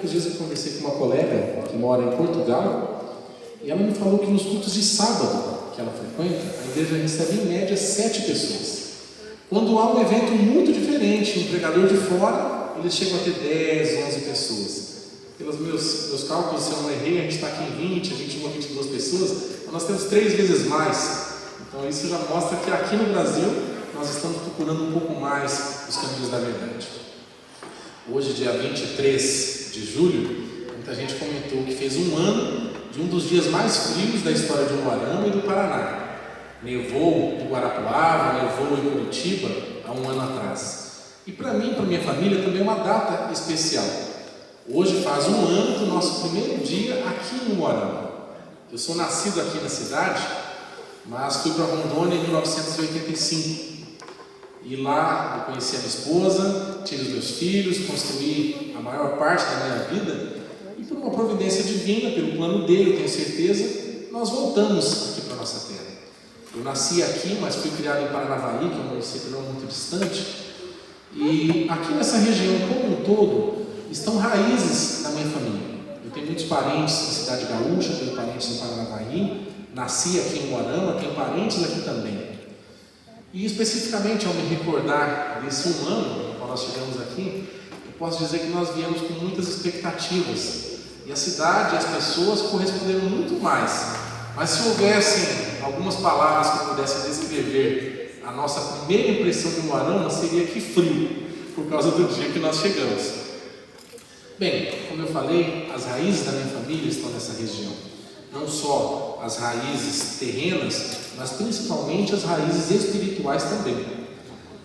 Esses dias eu conversei com uma colega que mora em Portugal e ela me falou que nos cultos de sábado que ela frequenta, a igreja recebe em média 7 pessoas. Quando há um evento muito diferente, um pregador de fora, eles chegam a ter 10, 11 pessoas. Pelos meus cálculos, se eu não errei, a gente está aqui em 20, 21 ou 22 pessoas, então nós temos 3 vezes mais. Então isso já mostra que aqui no Brasil nós estamos procurando um pouco mais os caminhos da verdade. Hoje, dia 23 de julho, muita gente comentou que fez um ano de um dos dias mais frios da história de Umuarama e do Paraná. Nevou em Guarapuava, nevou em Curitiba há um ano atrás. E para mim e para minha família também é uma data especial. Hoje faz um ano do nosso primeiro dia aqui em Umuarama. Eu sou nascido aqui na cidade, mas fui para Rondônia em 1985. E lá eu conheci a minha esposa, tive os meus filhos, construí a maior parte da minha vida. E por uma providência divina, pelo plano dele, eu tenho certeza, nós voltamos aqui para a nossa terra. Eu nasci aqui, mas fui criado em Paranavaí, que é um município não muito distante. E aqui nessa região como um todo, estão raízes na minha família. Eu tenho muitos parentes na cidade gaúcha, tenho parentes em Paranavaí, nasci aqui em Umuarama, tenho parentes aqui também. E especificamente ao me recordar desse um ano no qual nós chegamos aqui, eu posso dizer que nós viemos com muitas expectativas. E a cidade e as pessoas corresponderam muito mais. Mas se houvessem algumas palavras que pudessem descrever a nossa primeira impressão de Umuarama, seria que frio, por causa do dia que nós chegamos. Bem, como eu falei, as raízes da minha família estão nessa região. Não só as raízes terrenas, mas principalmente as raízes espirituais também.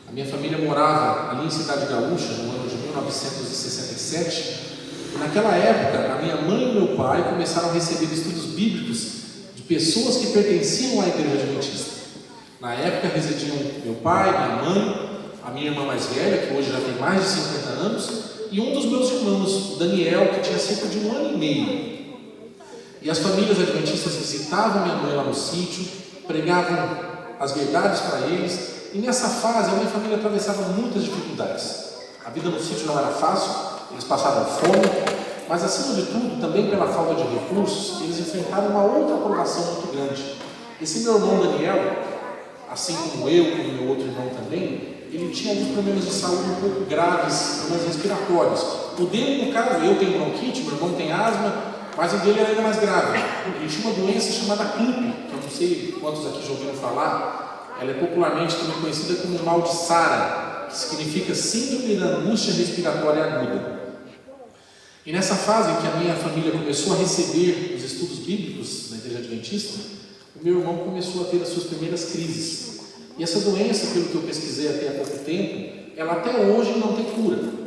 A minha família morava ali em Cidade Gaúcha, no ano de 1967, e naquela época a minha mãe e meu pai começaram a receber estudos bíblicos de pessoas que pertenciam à igreja adventista. Na época residiam meu pai, minha mãe, a minha irmã mais velha, que hoje já tem mais de 50 anos, e um dos meus irmãos, o Daniel, que tinha cerca de 1 ano e meio. E as famílias adventistas visitavam minha mãe lá no sítio, pregavam as verdades para eles, e nessa fase a minha família atravessava muitas dificuldades. A vida no sítio não era fácil, eles passavam fome, mas acima de tudo, também pela falta de recursos, eles enfrentaram uma outra provação muito grande. Esse meu irmão Daniel, assim como eu, como meu outro irmão também, ele tinha alguns problemas de saúde um pouco graves, problemas respiratórios. O dele, no caso, eu tenho bronquite, meu irmão tem asma, mas o dele era ainda mais grave. Ele tinha uma doença chamada CLUP, que eu não sei quantos aqui já ouviram falar. Ela é popularmente também conhecida como mal de Sara, que significa Síndrome da Angústia Respiratória Aguda. E nessa fase em que a minha família começou a receber os estudos bíblicos na igreja adventista, o meu irmão começou a ter as suas primeiras crises. E essa doença, pelo que eu pesquisei até há pouco tempo, ela até hoje não tem cura.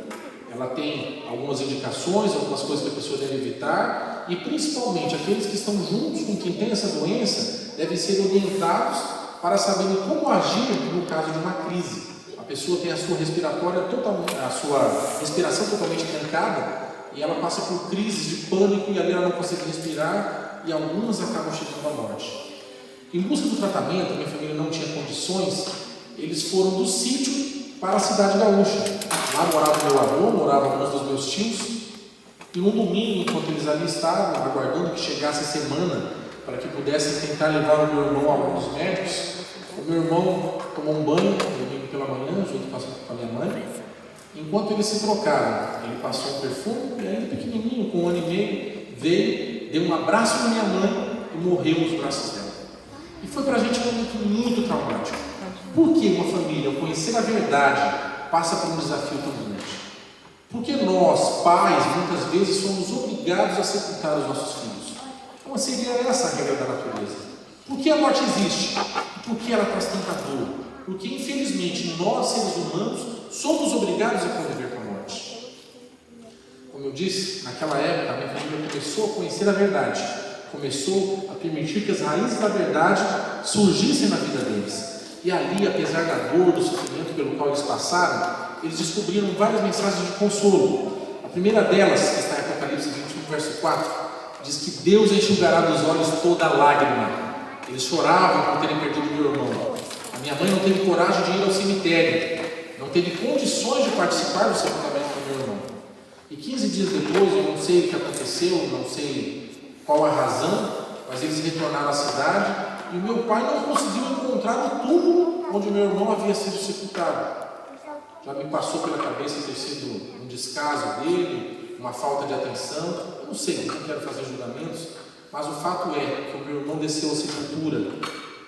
Ela tem algumas indicações, algumas coisas que a pessoa deve evitar, e principalmente aqueles que estão juntos com quem tem essa doença devem ser orientados para saberem como agir no caso de uma crise. A pessoa tem a sua respiração totalmente trancada e ela passa por crises de pânico e ali ela não consegue respirar e algumas acabam chegando à morte. Em busca do tratamento, a minha família não tinha condições, eles foram do sítio para a Cidade Gaúcha. Lá morava meu avô, moravam alguns dos meus tios, e um domingo, enquanto eles ali estavam, aguardando que chegasse a semana, para que pudessem tentar levar o meu irmão a algum dos médicos, o meu irmão tomou um banho, domingo pela manhã, junto com a minha mãe. Enquanto eles se trocavam, ele passou um perfume, e ainda pequenininho, com 1 ano e meio, veio, deu um abraço na minha mãe e morreu nos braços dela. E foi para a gente um momento muito traumático. Por que uma família, ao conhecer a verdade, passa por um desafio tão grande? Porque nós, pais, muitas vezes somos obrigados a sepultar os nossos filhos. Então seria essa a regra da natureza. Por que a morte existe? Por que ela traz tanta dor? Porque, infelizmente, nós, seres humanos, somos obrigados a conviver com a morte. Como eu disse, naquela época, a minha família começou a conhecer a verdade. Começou a permitir que as raízes da verdade surgissem na vida deles. E ali, apesar da dor, do sofrimento pelo qual eles passaram, eles descobriram várias mensagens de consolo. A primeira delas, que está em Apocalipse 21, verso 4, diz que Deus enxugará dos olhos toda lágrima. Eles choravam por terem perdido meu irmão. A minha mãe não teve coragem de ir ao cemitério, não teve condições de participar do sepultamento do meu irmão. E 15 dias depois, eu não sei o que aconteceu, não sei qual a razão, mas eles retornaram à cidade e o meu pai não conseguiu encontrar o túmulo onde meu irmão havia sido sepultado. Já me passou pela cabeça ter sido um descaso dele, uma falta de atenção, eu não sei, não quero fazer julgamentos, mas o fato é que o meu irmão desceu à sepultura.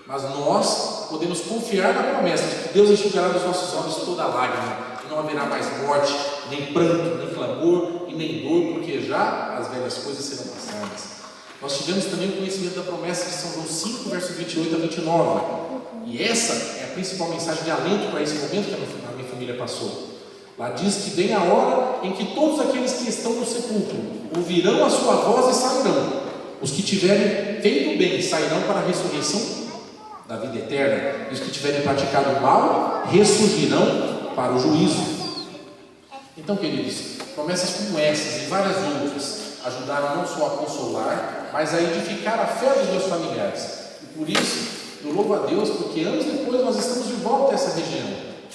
Mas nós podemos confiar na promessa de que Deus enxugará dos nossos olhos toda lágrima, e não haverá mais morte, nem pranto, nem clamor e nem dor, porque já as velhas coisas serão passadas. Nós tivemos também o conhecimento da promessa de São João 5, verso 28 a 29. E essa é a principal mensagem de alento para esse momento que a minha família passou. Lá diz que vem a hora em que todos aqueles que estão no sepulcro ouvirão a sua voz e sairão. Os que tiverem feito bem sairão para a ressurreição da vida eterna, e os que tiverem praticado o mal ressurgirão para o juízo. Então, queridos, promessas como essas e várias outras ajudaram não só a consolar, mas a edificar a fé dos meus familiares. E por isso, eu louvo a Deus, porque anos depois nós estamos de volta a essa região.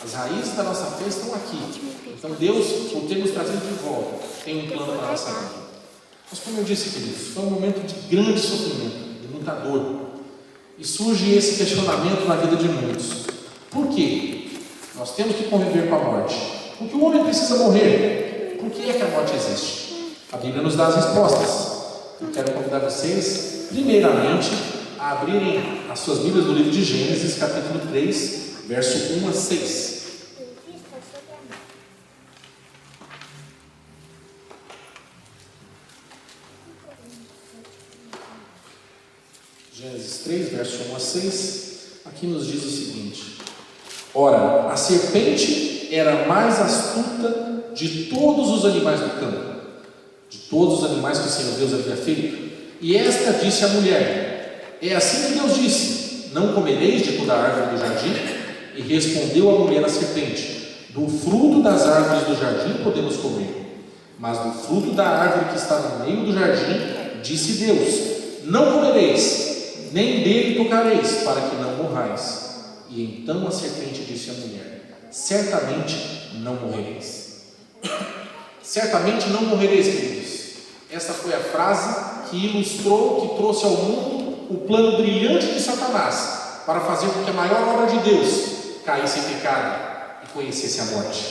As raízes da nossa fé estão aqui. Então Deus, por ter nos trazido de volta, tem um plano para a nossa vida. Mas como eu disse, queridos, foi um momento de grande sofrimento, de muita dor. E surge esse questionamento na vida de muitos. Por quê? Nós temos que conviver com a morte. Porque o homem precisa morrer. Por que é que a morte existe? A Bíblia nos dá as respostas. Eu quero convidar vocês, primeiramente, a abrirem as suas Bíblias no livro de Gênesis, capítulo 3, verso 1 a 6. Gênesis 3, verso 1 a 6, aqui nos diz o seguinte: Ora, a serpente era mais astuta de todos os animais do campo, de todos os animais que o Senhor Deus havia feito, e esta disse à mulher: É assim que Deus disse: Não comereis de toda a árvore do jardim? E respondeu a mulher à serpente: Do fruto das árvores do jardim podemos comer, mas do fruto da árvore que está no meio do jardim, disse Deus: Não comereis, nem dele tocareis, para que não morrais. E então a serpente disse à mulher: Certamente não morrereis. Certamente não morrereis, queridos. Essa foi a frase que ilustrou, que trouxe ao mundo o plano brilhante de Satanás para fazer com que a maior obra de Deus caísse em pecado e conhecesse a morte.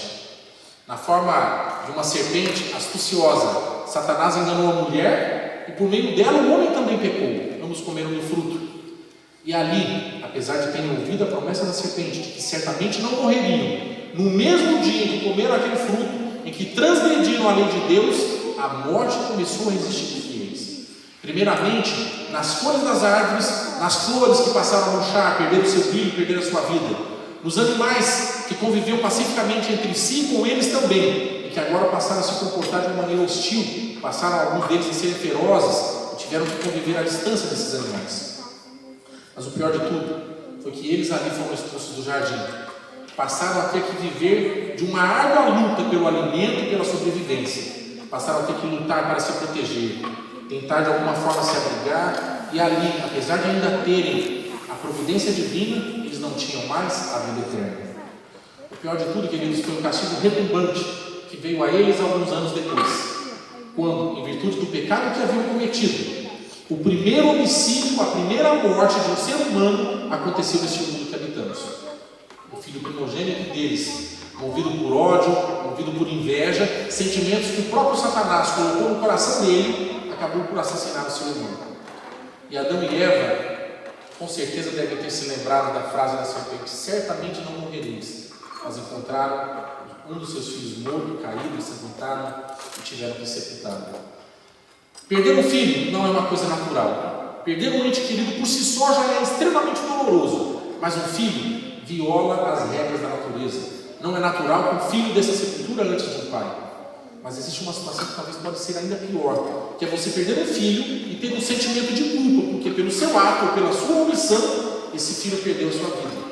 Na forma de uma serpente astuciosa, Satanás enganou a mulher e por meio dela o homem também pecou. Ambos comeram do fruto. E ali, apesar de terem ouvido a promessa da serpente de que certamente não morreriam, no mesmo dia em que comeram aquele fruto, em que transgrediram a lei de Deus, a morte começou a resistir entre eles. Primeiramente, nas folhas das árvores, nas flores que passaram a murchar, perderam seu brilho, perderam a sua vida. Nos animais que conviviam pacificamente entre si e com eles também, e que agora passaram a se comportar de uma maneira hostil, passaram alguns deles a serem ferozes, e tiveram que conviver à distância desses animais. Mas o pior de tudo foi que eles ali foram expulsos do jardim. Passaram a ter que viver de uma árdua luta pelo alimento e pela sobrevivência. Passaram a ter que lutar para se proteger, tentar de alguma forma se abrigar, e ali, apesar de ainda terem a providência divina, eles não tinham mais a vida eterna. O pior de tudo, queridos, foi um castigo retumbante que veio a eles alguns anos depois, quando, em virtude do pecado que haviam cometido, o primeiro homicídio, a primeira morte de um ser humano aconteceu neste mundo que habitamos. O filho primogênito deles, movido por ódio, movido por inveja, sentimentos que o próprio Satanás colocou no coração dele, acabou por assassinar o seu irmão. E Adão e Eva, com certeza, devem ter se lembrado da frase da serpente: certamente não morrereis. Mas encontraram um dos seus filhos morto, caído, ensanguentado, e tiveram que sepultá-lo. Perder um filho não é uma coisa natural. Perder um ente querido por si só já é extremamente doloroso. Mas um filho viola as regras da natureza. Não é natural que um filho dessa sepultura antes de um pai. Mas existe uma situação que talvez pode ser ainda pior, que é você perder um filho e ter um sentimento de culpa, porque pelo seu ato ou pela sua omissão, esse filho perdeu a sua vida.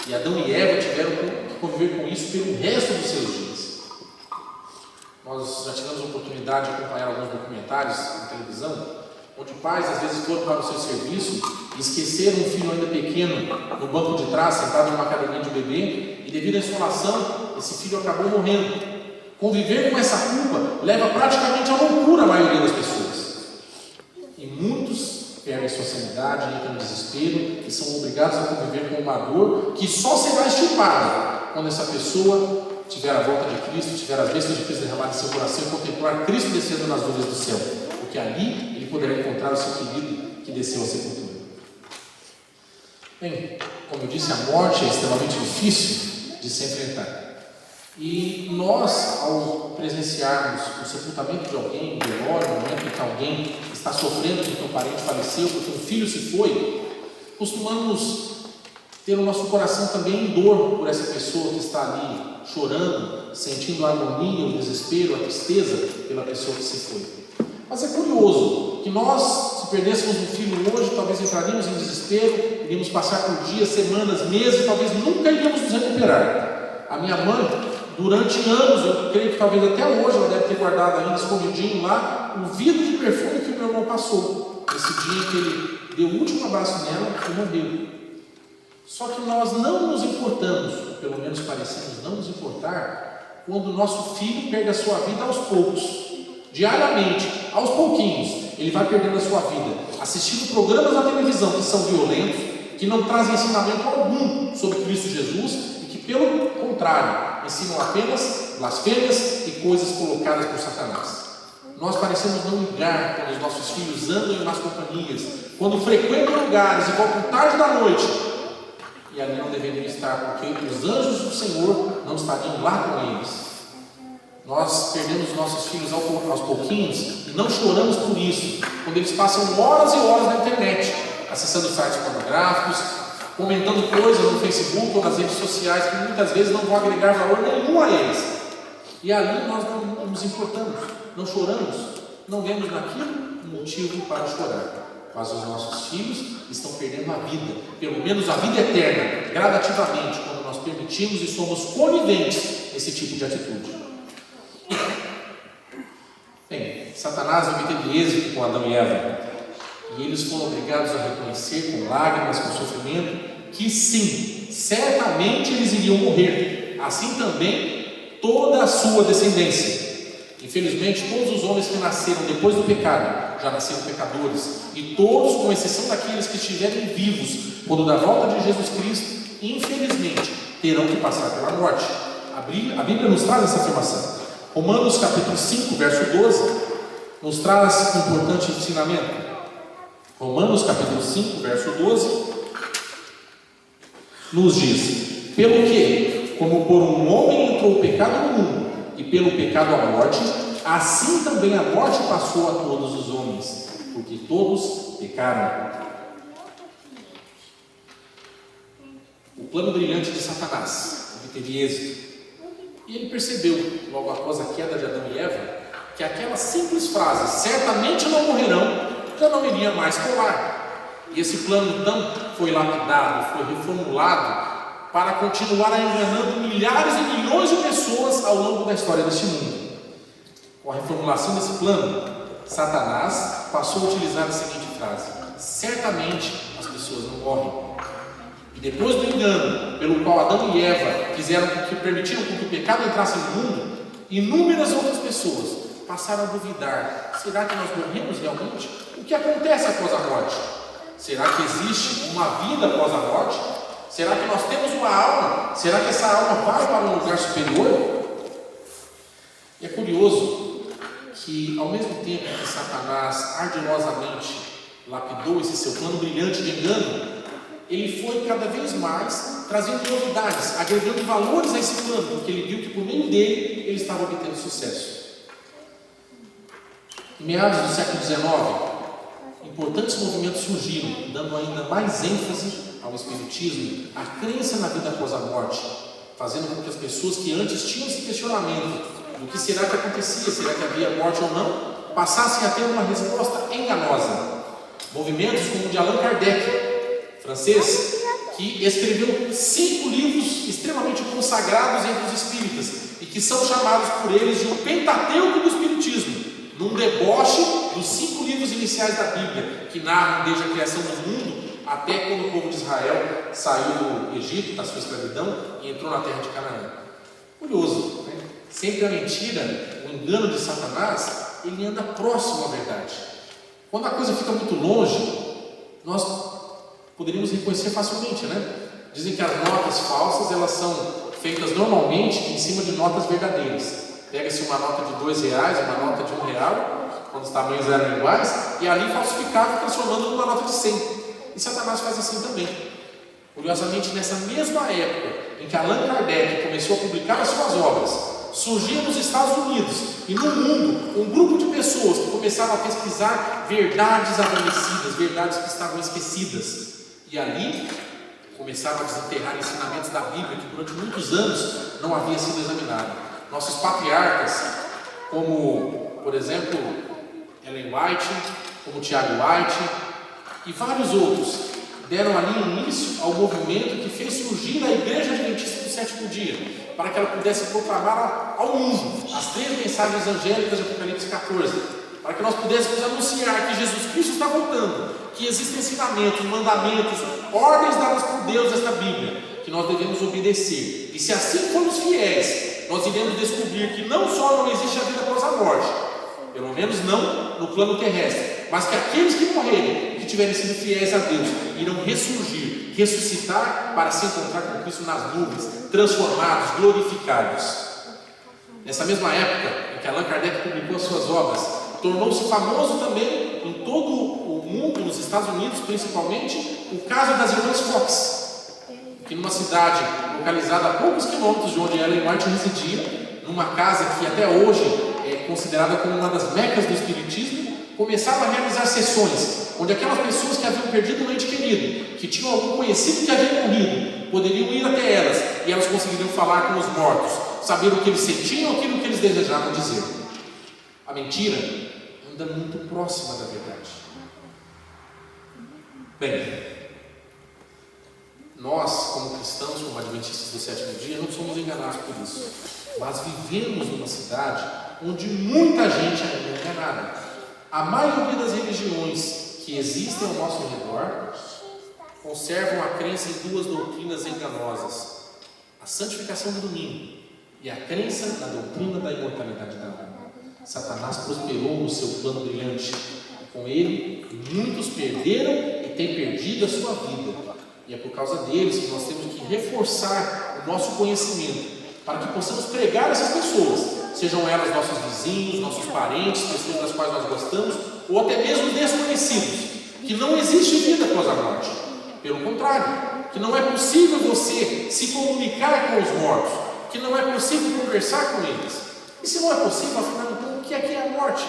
E Adão e Eva tiveram que conviver com isso pelo resto dos seus dias. Nós já tivemos a oportunidade de acompanhar alguns documentários na televisão, onde pais às vezes foram para o seu serviço e esqueceram um filho ainda pequeno no banco de trás, sentado numa cadeirinha de bebê, e devido à insolação, esse filho acabou morrendo. Conviver com essa culpa leva praticamente à loucura a maioria das pessoas. E muitos perdem sua sanidade, entram em desespero e são obrigados a conviver com uma dor que só será extirpada quando essa pessoa tiver a volta de Cristo, tiver as bênçãos de Cristo derramadas em seu coração e contemplar Cristo descendo nas nuvens do céu, porque ali ele poderá encontrar o seu querido que desceu à sepultura. Bem, como eu disse, a morte é extremamente difícil de se enfrentar. E nós, ao presenciarmos o sepultamento de alguém, o velório, no momento em que alguém está sofrendo porque um parente faleceu, porque um filho se foi, costumamos ter o nosso coração também em dor por essa pessoa que está ali chorando, sentindo a agonia, o desespero, a tristeza pela pessoa que se foi. Mas é curioso que nós, se perdêssemos um filho hoje, talvez entraríamos em desespero, iríamos passar por dias, semanas, meses, talvez nunca iríamos nos recuperar. A minha mãe, durante anos, eu creio que talvez até hoje ela deve ter guardado ainda escondidinho lá o vidro de perfume que o meu irmão passou. Esse dia que ele deu o último abraço nela e morreu. Só que nós não nos importamos, ou pelo menos parecemos não nos importar, quando o nosso filho perde a sua vida aos poucos. Diariamente, aos pouquinhos, ele vai perdendo a sua vida, assistindo programas na televisão que são violentos, que não trazem ensinamento algum sobre Cristo Jesus e que, pelo contrário, ensinam apenas blasfêmias e coisas colocadas por Satanás. Nós parecemos não ligar quando os nossos filhos andam em más companhias, quando frequentam lugares e voltam tarde da noite, e ali não deveriam estar, porque os anjos do Senhor não estariam lá com eles. Nós perdemos nossos filhos aos pouquinhos e não choramos por isso, quando eles passam horas e horas na internet, acessando sites pornográficos, comentando coisas no Facebook ou nas redes sociais que muitas vezes não vão agregar valor nenhum a eles. E ali nós não nos importamos, não choramos, não vemos naquilo um motivo para chorar. Mas os nossos filhos estão perdendo a vida, pelo menos a vida eterna, gradativamente, quando nós permitimos e somos coniventes nesse tipo de atitude. Bem, Satanás obteve êxito com Adão e Eva, e eles foram obrigados a reconhecer com lágrimas, com sofrimento, que sim, certamente eles iriam morrer, assim também toda a sua descendência. Infelizmente, todos os homens que nasceram depois do pecado já nasceram pecadores, e todos, com exceção daqueles que estiverem vivos quando da volta de Jesus Cristo, infelizmente terão que passar pela morte. A Bíblia nos traz essa afirmação. Romanos capítulo 5, verso 12, nos traz um importante ensinamento. Romanos capítulo 5, verso 12, nos diz: pelo que, como por um homem entrou o pecado no mundo, e pelo pecado a morte, assim também a morte passou a todos os homens, porque todos pecaram. O plano brilhante de Satanás obteve êxito. E ele percebeu, logo após a queda de Adão e Eva, que aquela simples frase, certamente não morrerão, já não iria mais colar. E esse plano então foi lapidado, foi reformulado, para continuar enganando milhares e milhões de pessoas ao longo da história deste mundo. Com a reformulação desse plano, Satanás passou a utilizar a seguinte frase: certamente as pessoas não morrem. E depois do engano pelo qual Adão e Eva permitiram que o pecado entrasse no mundo, inúmeras outras pessoas passaram a duvidar: será que nós morremos realmente? O que acontece após a morte? Será que existe uma vida após a morte? Será que nós temos uma alma? Será que essa alma vai para um lugar superior? E é curioso que, ao mesmo tempo que Satanás ardilosamente lapidou esse seu plano brilhante de engano, ele foi cada vez mais trazendo novidades, agregando valores a esse plano, porque ele viu que por meio dele ele estava obtendo sucesso. Em meados do século XIX, importantes movimentos surgiram, dando ainda mais ênfase ao espiritismo, à crença na vida após a morte, fazendo com que as pessoas que antes tinham esse questionamento do que será que acontecia, será que havia morte ou não, passassem a ter uma resposta enganosa. Movimentos como o de Allan Kardec, francês, que escreveu 5 livros extremamente consagrados entre os espíritas e que são chamados por eles de o Pentateuco do Espiritismo, num deboche dos 5 livros iniciais da Bíblia, que narram desde a criação do mundo até quando o povo de Israel saiu do Egito, da sua escravidão, e entrou na terra de Canaã. Curioso, né? Sempre a mentira, o engano de Satanás, ele anda próximo à verdade. Quando a coisa fica muito longe, nós poderíamos reconhecer facilmente, né? Dizem que as notas falsas, elas são feitas normalmente em cima de notas verdadeiras. Pega-se uma nota de R$2, uma nota de R$1, quando os tamanhos eram iguais, e ali falsificava, transformando numa nota de 100. E Satanás faz assim também. Curiosamente, nessa mesma época em que Allan Kardec começou a publicar as suas obras, surgia nos Estados Unidos e no mundo um grupo de pessoas que começaram a pesquisar verdades adormecidas, verdades que estavam esquecidas. E ali começaram a desenterrar ensinamentos da Bíblia que durante muitos anos não havia sido examinado. Nossos patriarcas, como, por exemplo, Ellen White, como Tiago White e vários outros, deram ali início ao movimento que fez surgir a Igreja Adventista do Sétimo Dia, para que ela pudesse proclamar ao mundo as 3 mensagens angélicas de Apocalipse 14, para que nós pudéssemos anunciar que Jesus Cristo está voltando, que existem ensinamentos, mandamentos, ordens dadas por Deus nesta Bíblia, que nós devemos obedecer. E se assim formos fiéis, nós iremos descobrir que não só não existe a vida após a morte, pelo menos não no plano terrestre, mas que aqueles que morrerem, que tiverem sido fiéis a Deus, irão ressurgir, ressuscitar para se encontrar com Cristo nas nuvens, transformados, glorificados. Nessa mesma época em que Allan Kardec publicou as suas obras, tornou-se famoso também em todo o mundo, nos Estados Unidos principalmente, o caso das irmãs Fox, que numa cidade localizada a poucos quilômetros de onde Ellen White residia, numa casa que até hoje é considerada como uma das mecas do espiritismo, começaram a realizar sessões, onde aquelas pessoas que haviam perdido um ente querido, que tinham algum conhecido que havia morrido, poderiam ir até elas, e elas conseguiriam falar com os mortos, saber o que eles sentiam, aquilo que eles desejavam dizer. A mentira anda muito próxima da verdade. Bem, nós, como cristãos, como adventistas do sétimo dia, não somos enganados por isso, mas vivemos numa cidade onde muita gente ainda é enganada. A maioria das religiões que existem ao nosso redor conservam a crença em 2 doutrinas enganosas: a santificação do domingo e a crença na doutrina da imortalidade da alma. Satanás prosperou no seu plano brilhante. Com ele, muitos perderam e têm perdido a sua vida. E é por causa deles que nós temos que reforçar o nosso conhecimento, para que possamos pregar essas pessoas, sejam elas nossos vizinhos, nossos parentes, pessoas das quais nós gostamos, ou até mesmo desconhecidos, que não existe vida após a morte. Pelo contrário, que não é possível você se comunicar com os mortos, que não é possível conversar com eles. E se não é possível, afinal, então, o que é a morte?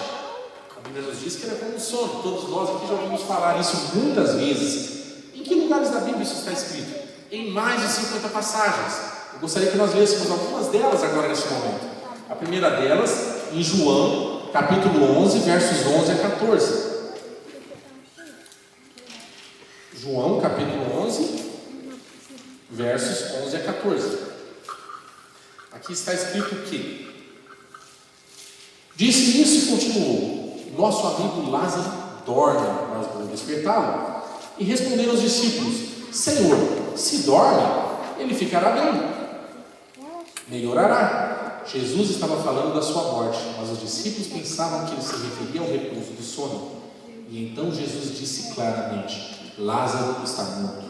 A Bíblia nos diz que ela é como um sono. Todos nós aqui já ouvimos falar isso muitas vezes. Em que lugares da Bíblia isso está escrito? Em mais de 50 passagens. Eu gostaria que nós lêssemos algumas delas agora neste momento. A primeira delas, em João, capítulo 11, versos 11 a 14. João, capítulo 11, versos 11 a 14. Aqui está escrito que: disse isso e continuou: nosso amigo Lázaro dorme, nós vamos despertá-lo. E responderam os discípulos: Senhor, se dorme, ele ficará bem, melhorará. Jesus estava falando da sua morte, mas os discípulos pensavam que ele se referia ao repouso do sono. E então Jesus disse claramente: Lázaro está morto.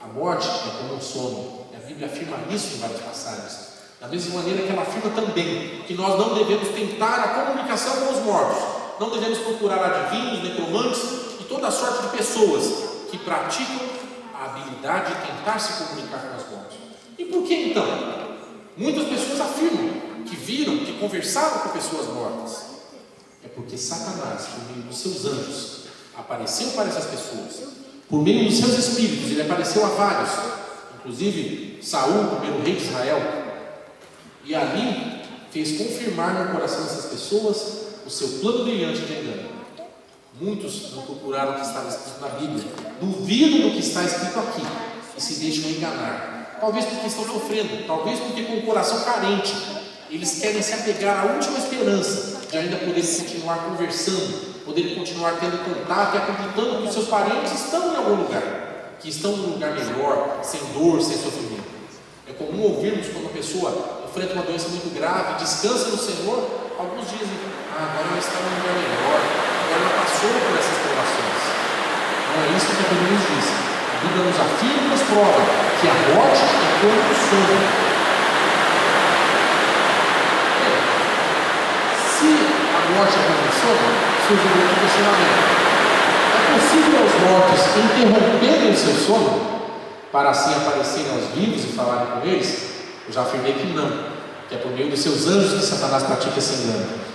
A morte é como um sono, e a Bíblia afirma isso em várias passagens. Da mesma maneira que ela afirma também que nós não devemos tentar a comunicação com os mortos, não devemos procurar adivinhos, necromantes e toda a sorte de pessoas que praticam a habilidade de tentar se comunicar com os mortos. E por que então? Muitas pessoas afirmam que viram, que conversaram com pessoas mortas. É porque Satanás, por meio dos seus anjos, apareceu para essas pessoas. Por meio dos seus espíritos, ele apareceu a vários, inclusive Saul, o primeiro rei de Israel. E ali fez confirmar no coração dessas pessoas o seu plano brilhante de engano. Muitos não procuraram o que estava escrito na Bíblia, duvidam do que está escrito aqui e se deixam enganar. Talvez porque estão sofrendo, talvez porque com o coração carente, eles querem se apegar à última esperança de ainda poderem continuar conversando, poderem continuar tendo contato e acreditando que os seus parentes estão em algum lugar, que estão num lugar melhor, sem dor, sem sofrimento. É comum ouvirmos quando a pessoa enfrenta uma doença muito grave, descansa no Senhor, alguns dizem, agora ela está num lugar melhor, agora ela passou por essas provações. Não é isso que a Bíblia nos diz. A Bíblia nos afirma e nos prova que a morte é como um sono. Se a morte é como um sono, surge um outro questionamento. É possível aos mortos interromperem o seu sono para assim aparecerem aos vivos e falarem com eles? Eu já afirmei que não, que é por meio dos seus anjos que Satanás pratica esse engano.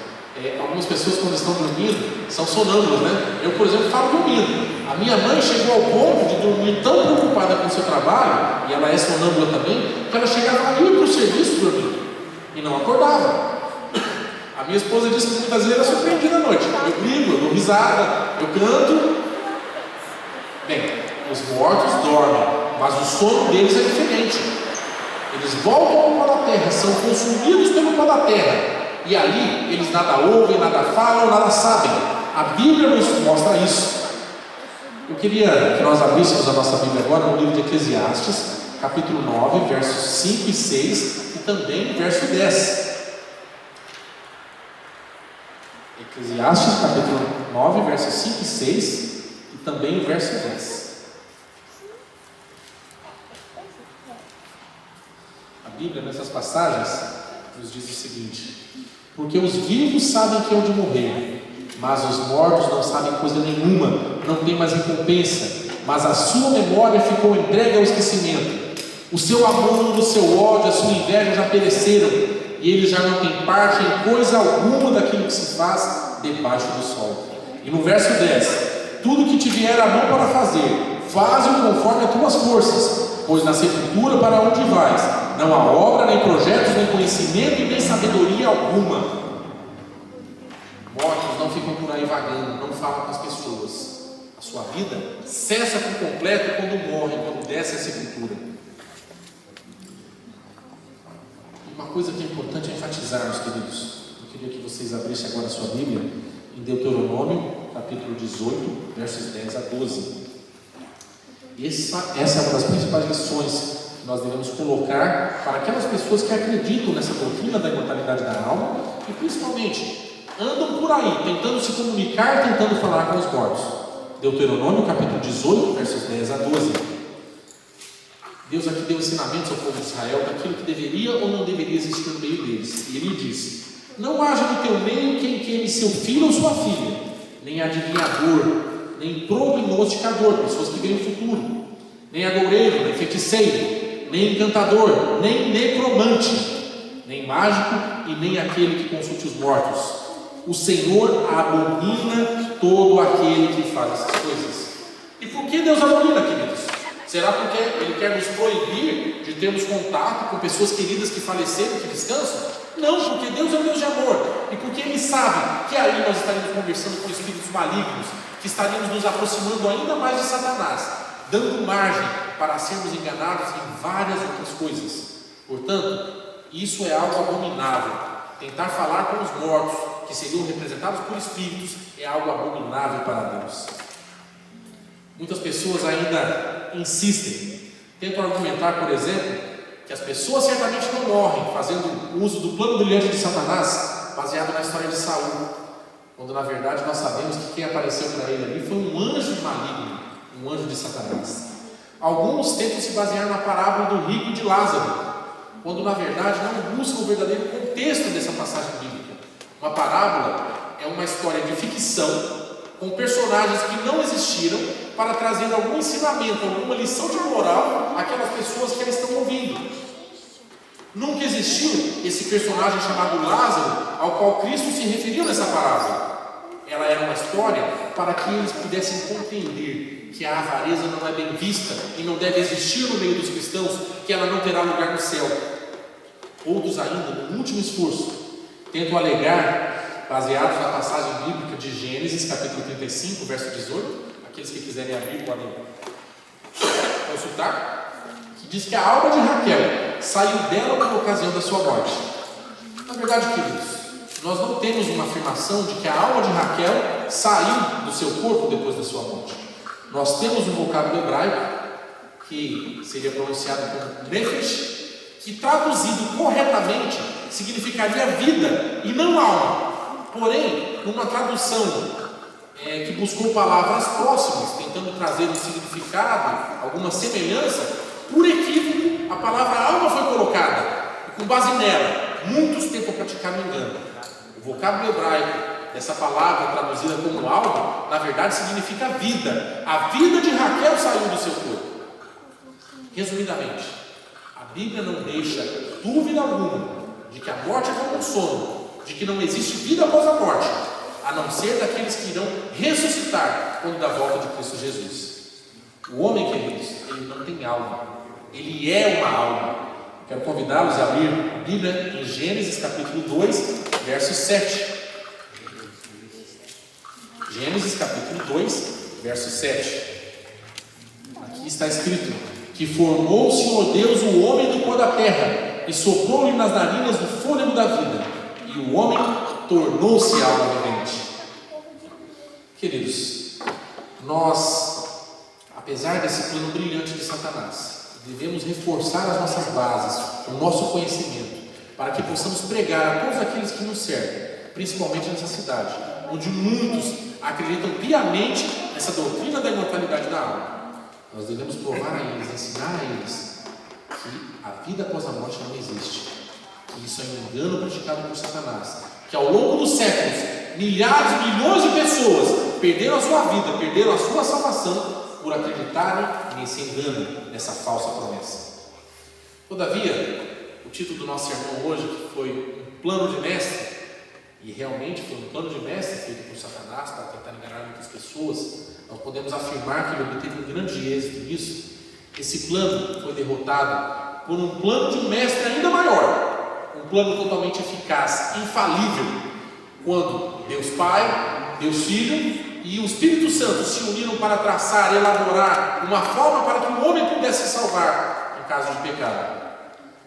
Algumas pessoas, quando estão dormindo, são sonâmbulas, né? Eu, por exemplo, falo dormindo. A minha mãe chegou ao ponto de dormir tão preocupada com o seu trabalho, e ela é sonâmbula também, que ela chegava a ir para o serviço dormindo e não acordava. A minha esposa disse que muitas vezes era surpreendida à noite. Eu brigo, eu dou risada, eu canto. Bem, os mortos dormem, mas o sono deles é diferente. Eles voltam ao pó da terra, são consumidos pelo pó da terra. E ali eles nada ouvem, nada falam, nada sabem. A Bíblia nos mostra isso. Eu queria que nós abríssemos a nossa Bíblia agora no livro de Eclesiastes, capítulo 9, versos 5 e 6 e também verso 10. Eclesiastes, capítulo 9, versos 5 e 6 e também o verso 10. A Bíblia, nessas passagens, nos diz o seguinte: porque os vivos sabem que hão de morrer, mas os mortos não sabem coisa nenhuma, não tem mais recompensa, mas a sua memória ficou entregue ao esquecimento. O seu amor, o seu ódio, a sua inveja já pereceram, e eles já não têm parte em coisa alguma daquilo que se faz debaixo do sol. E no verso 10: tudo que te vier a mão para fazer, faze-o conforme as tuas forças, pois na sepultura para onde vais, não há obra, nem projetos, nem conhecimento e nem sabedoria alguma. Mortos não ficam por aí vagando, não falam com as pessoas. A sua vida cessa por completo quando morrem, quando desce a sepultura. E uma coisa que é importante enfatizar, meus queridos, eu queria que vocês abrissem agora a sua Bíblia em Deuteronômio, capítulo 18, versos 10 a 12. Essa é uma das principais lições que nós devemos colocar para aquelas pessoas que acreditam nessa doutrina da imortalidade da alma e principalmente andam por aí tentando se comunicar, tentando falar com os mortos. Deuteronômio capítulo 18, versos 10 a 12. Deus aqui deu ensinamentos ao povo de Israel daquilo que deveria ou não deveria existir no meio deles. E ele diz: não haja no teu meio quem queime seu filho ou sua filha, nem adivinhador, nem prognosticador, pessoas que veem o futuro, nem agoureiro, nem feiticeiro, nem encantador, nem necromante, nem mágico e nem aquele que consulte os mortos. O Senhor abomina todo aquele que faz essas coisas. E por que Deus abomina, queridos? Será porque Ele quer nos proibir de termos contato com pessoas queridas que faleceram, que descansam? Não, porque Deus é um Deus de amor. E porque Ele sabe que aí nós estaríamos conversando com espíritos malignos, que estaríamos nos aproximando ainda mais de Satanás, dando margem para sermos enganados em várias outras coisas. Portanto, isso é algo abominável. Tentar falar com os mortos, que seriam representados por espíritos, é algo abominável para Deus. Muitas pessoas ainda insistem, tentam argumentar, por exemplo, que as pessoas certamente não morrem fazendo uso do plano brilhante de Satanás, baseado na história de Saul, quando na verdade nós sabemos que quem apareceu para ele ali foi um anjo maligno, um anjo de Satanás. Alguns tentam se basear na parábola do rico e de Lázaro, quando na verdade não buscam o verdadeiro contexto dessa passagem bíblica. Uma parábola é uma história de ficção com personagens que não existiram para trazer algum ensinamento, alguma lição de moral àquelas pessoas que elas estão ouvindo. Nunca existiu esse personagem chamado Lázaro ao qual Cristo se referiu nessa parábola. Ela era uma história para que eles pudessem compreender que a avareza não é bem vista e não deve existir no meio dos cristãos, que ela não terá lugar no céu. Outros ainda, no último esforço, tentam alegar, baseados na passagem bíblica de Gênesis, capítulo 35, verso 18, aqueles que quiserem abrir podem consultar, que diz que a alma de Raquel saiu dela por ocasião da sua morte. Na verdade, queridos, nós não temos uma afirmação de que a alma de Raquel saiu do seu corpo depois da sua morte. Nós temos um vocábulo hebraico que seria pronunciado como nefesh, que traduzido corretamente significaria vida e não alma. Porém, numa tradução que buscou palavras próximas, tentando trazer um significado, alguma semelhança, por equívoco, a palavra alma foi colocada. E com base nela, muitos tentam praticar o engano. O vocábulo hebraico dessa palavra traduzida como alma, na verdade significa vida. A vida de Raquel saiu do seu corpo. Resumidamente, a Bíblia não deixa dúvida alguma de que a morte é como um sono, de que não existe vida após a morte, a não ser daqueles que irão ressuscitar quando da volta de Cristo Jesus. O homem, queridos, ele não tem alma, ele é uma alma. Quero convidá-los a abrir a Bíblia em Gênesis capítulo 2, verso 7. Gênesis capítulo 2, verso 7. Aqui está escrito: que formou o Senhor Deus o homem do pó da terra, e soprou-lhe nas narinas o fôlego da vida, e o homem tornou-se alma vivente. Queridos, nós, apesar desse plano brilhante de Satanás, devemos reforçar as nossas bases, o nosso conhecimento, para que possamos pregar a todos aqueles que nos servem, principalmente nessa cidade, onde muitos acreditam piamente nessa doutrina da imortalidade da alma. Nós devemos provar a eles, ensinar a eles que a vida após a morte não existe, que isso é um engano praticado por Satanás, que ao longo dos séculos, milhares, milhões de pessoas perderam a sua vida, perderam a sua salvação por acreditarem nesse engano, nessa falsa promessa. Todavia, o título do nosso sermão hoje foi um plano de mestre, e realmente foi um plano de mestre feito por Satanás para tentar enganar muitas pessoas. Nós podemos afirmar que ele obteve um grande êxito nisso. Esse plano foi derrotado por um plano de um mestre ainda maior, um plano totalmente eficaz, infalível, quando Deus Pai, Deus Filho e o Espírito Santo se uniram para traçar, elaborar uma forma para que o homem pudesse se salvar em caso de pecado.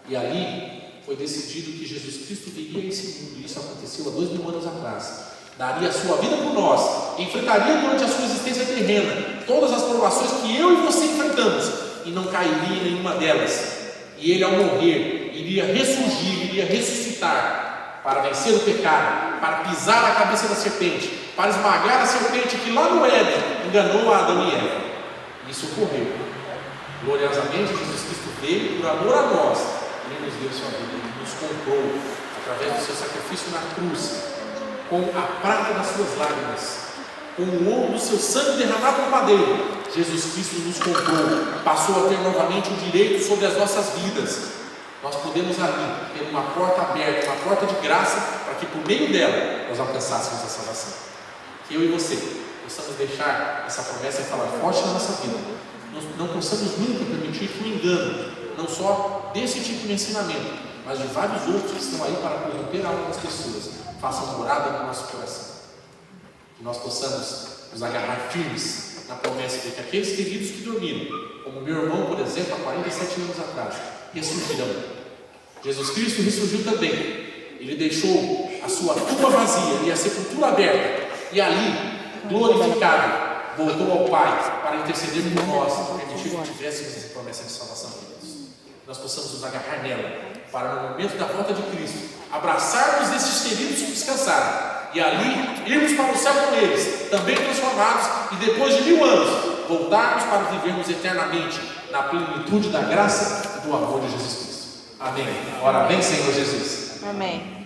E ali foi decidido que Jesus Cristo viria a esse mundo. Isso aconteceu há 2000 anos atrás. Daria a sua vida por nós, enfrentaria durante a sua existência terrena todas as provações que eu e você enfrentamos, e não cairia em nenhuma delas. E ele, ao morrer, iria ressurgir, iria ressuscitar para vencer o pecado, para pisar a cabeça da serpente, para esmagar a serpente que lá no Éden enganou a Adão e Eva. Isso ocorreu. Gloriosamente, Jesus Cristo veio por amor a nós. Ele nos deu sua vida, Ele nos comprou através do seu sacrifício na cruz, com a prata das suas lágrimas, com o ouro do seu sangue derramado no madeiro. Jesus Cristo nos comprou, passou a ter novamente o direito sobre as nossas vidas. Nós podemos ali ter uma porta aberta, uma porta de graça, para que por meio dela nós alcançássemos a salvação. Que eu e você possamos deixar essa promessa falar forte na nossa vida. Nós não possamos nunca permitir que o engano, não só desse tipo de ensinamento, mas de vários outros que estão aí para corromper a alma das pessoas, façam morada no nosso coração. Que nós possamos nos agarrar firmes na promessa de que aqueles queridos que dormiram, como meu irmão, por exemplo, há 47 anos atrás, ressurgirão. Jesus Cristo ressurgiu também. Ele deixou a sua tumba vazia e a sepultura aberta, e ali, glorificado, voltou ao Pai para interceder por nós, permitir que tivéssemos essa promessa de salvação de Deus. Nós possamos nos agarrar nela, para no momento da volta de Cristo, abraçarmos esses queridos que descansaram, e ali irmos para o céu com eles, também transformados, e depois de 1000 anos, voltarmos para vivermos eternamente na plenitude da graça e do amor de Jesus Cristo. Amém. Ora bem, Senhor Jesus. Amém.